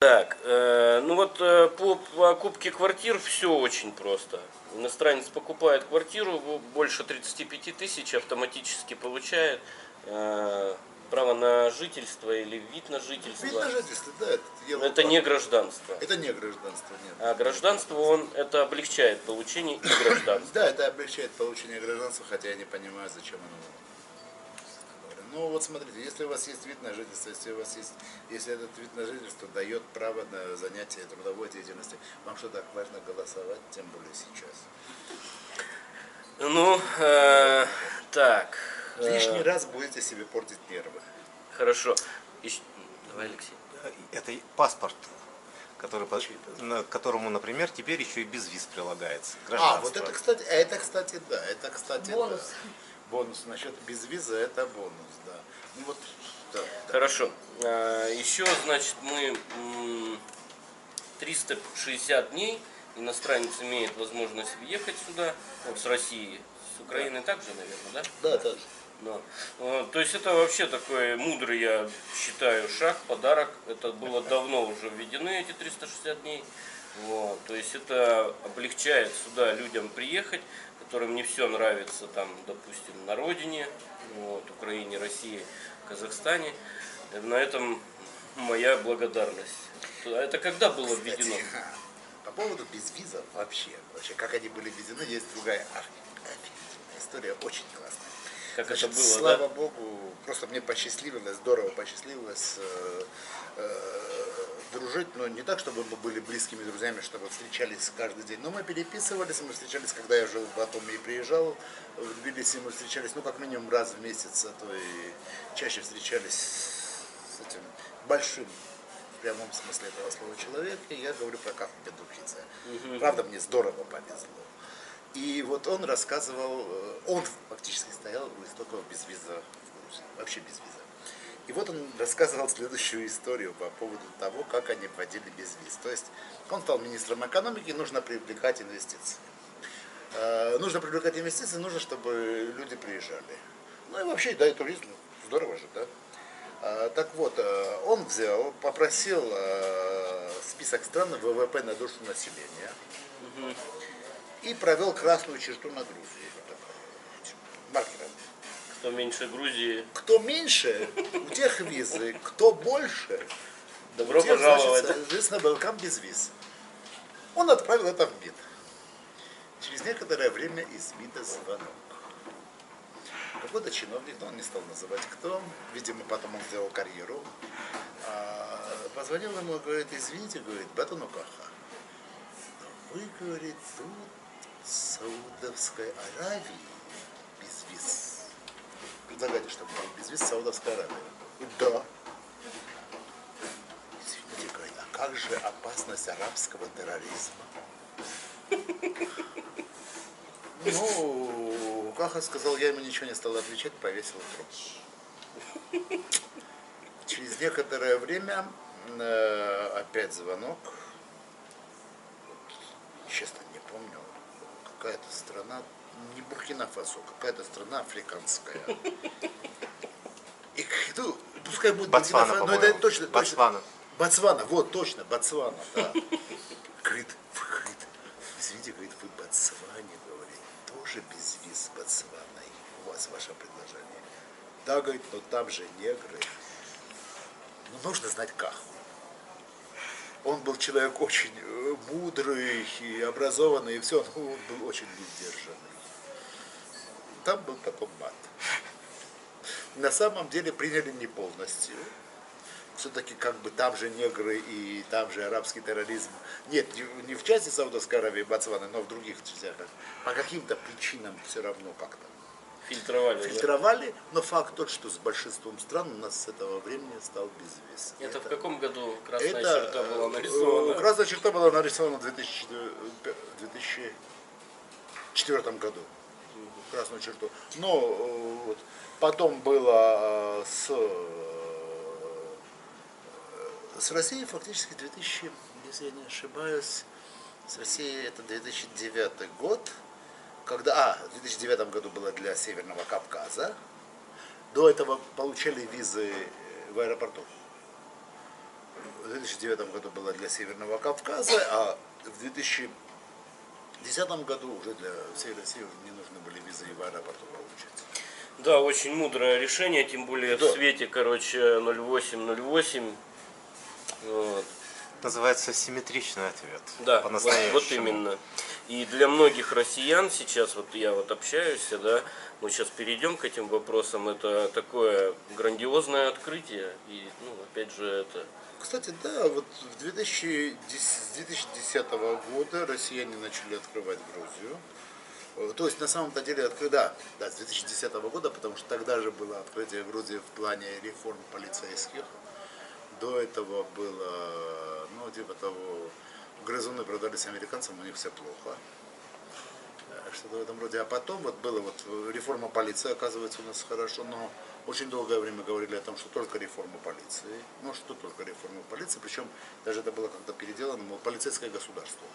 Так, ну вот по покупке квартир все очень просто. Иностранец покупает квартиру, больше 35 тысяч, автоматически получает право на жительство или вид на Вид жительство. на жительство, да, это Но дело это не права. гражданство. Это не гражданство, нет. А гражданство, это облегчает получение и гражданства. Да, это облегчает получение гражданства, хотя я не понимаю, зачем оно. Ну вот смотрите, если у вас есть вид на жительство, если этот вид на жительство дает право на занятие трудовой деятельности, вам что, так важно голосовать, тем более сейчас? Ну, так. Лишний раз будете себе портить нервы. Хорошо. Давай, Алексей. Это паспорт, к которому, например, теперь еще и безвиз прилагается. Вот это, кстати, да, это, кстати, бонус. Да. Бонус насчет безвиза, это бонус, да. Ну вот, да. Хорошо. Еще, значит, мы 360 дней иностранец имеет возможность въехать сюда, с России, с Украины также, наверное, да? Да, так же. Да. То есть это вообще такой мудрый, я считаю, шаг, подарок. Это было давно уже введены, эти 360 дней. Вот. То есть это облегчает сюда людям приехать, которым не все нравится там, допустим, на родине, вот, Украине, России, Казахстане. На этом моя благодарность. Это когда было введено? По поводу безвизов вообще, как они были введены, есть другая офигительная история, очень классная. Как Значит, это было, слава да? Богу, просто мне посчастливилось, здорово посчастливилось дружить, но не так, чтобы мы были близкими друзьями, чтобы встречались каждый день, но мы переписывались, мы встречались, когда я жил в Батуми и приезжал в Тбилиси, мы встречались, ну, как минимум раз в месяц, а то и чаще встречались с этим большим, в прямом смысле этого слова, человека, и я говорю про Кафу Бедукидзе. Правда, мне здорово повезло. И вот он рассказывал, он фактически стоял у истоков безвиза в Грузии, вообще без виза. И вот он рассказывал следующую историю по поводу того, как они вводили безвиз. То есть он стал министром экономики, нужно привлекать инвестиции. Нужно привлекать инвестиции, нужно, чтобы люди приезжали. Ну и вообще, да, и туризм, здорово же, да. Так вот, он взял, попросил список стран ВВП на душу населения. И провел красную черту на Грузии. Маркером. Кто меньше Грузии. Кто меньше, у тех визы, кто больше, Добро у тех, пожаловать. значит, соответственно, welcome без виз. Он отправил это в МИД. Через некоторое время из МИДа звонок. Какой-то чиновник, но он не стал называть кто, видимо, потом он сделал карьеру, позвонил ему и говорит: извините, говорит, Батону Каха, вы, говорит, тут в Саудовской Аравии безвиз. Предлагайте, чтобы был безвиз в Саудовской Аравии. Да. Извините, говорит, а как же опасность арабского терроризма? Ну, Каха сказал, я ему ничего не стал отвечать, повесил трубку. Через некоторое время опять звонок. Честно, не помню. Какая-то страна, не Буркина-Фасо, какая-то страна африканская. И, ну, пускай будет Ботсвана, но это точно. Ботсвана. Ботсвана, вот, точно, Ботсвана, да. Говорит, извините, говорит, вы Ботсване, говорит, тоже без виз с Ботсваной. У вас ваше предложение. Да, говорит, но там же негры. Ну, нужно знать Каху. Он был человек очень мудрый и образованный, и все, но он был очень несдержанный. Там был потом мат. На самом деле приняли не полностью. Все-таки как бы там же негры и там же арабский терроризм. Нет, не в части Саудовской Аравии и Ботсваны, но в других частях. По каким-то причинам все равно как-то. Фильтровали, но факт тот, что с большинством стран у нас с этого времени стал безвиз. Это в каком году красная черта была нарисована? Красная черта была нарисована в 2004 году. Красную черту. Но вот, потом было с Россией фактически 2000, если я не ошибаюсь, с Россией это 2009 год. Когда, в 2009 году было для Северного Кавказа. До этого получали визы в аэропорту. В 2009 году было для Северного Кавказа, а в 2010 году уже для всей России уже не нужны были визы и в аэропорту получать. Да, очень мудрое решение, тем более Да. в свете, короче, 0808. Вот. Называется симметричный ответ. Да, вот По-настоящему. именно. И для многих россиян сейчас, вот я вот общаюсь, да, мы сейчас перейдем к этим вопросам, это такое грандиозное открытие. И, ну, опять же, это... Кстати, да, вот с 2010 года россияне начали открывать Грузию. То есть на самом-то деле да, с 2010 года, потому что тогда же было открытие Грузии в плане реформ полицейских. До этого было, ну, типа того, грызуны продались американцам, у них все плохо. Что-то в этом роде. А потом вот было вот реформа полиции, оказывается, у нас хорошо, но очень долгое время говорили о том, что только реформа полиции. Ну, что только реформа полиции, причем даже это было как-то переделано, мол, полицейское государство.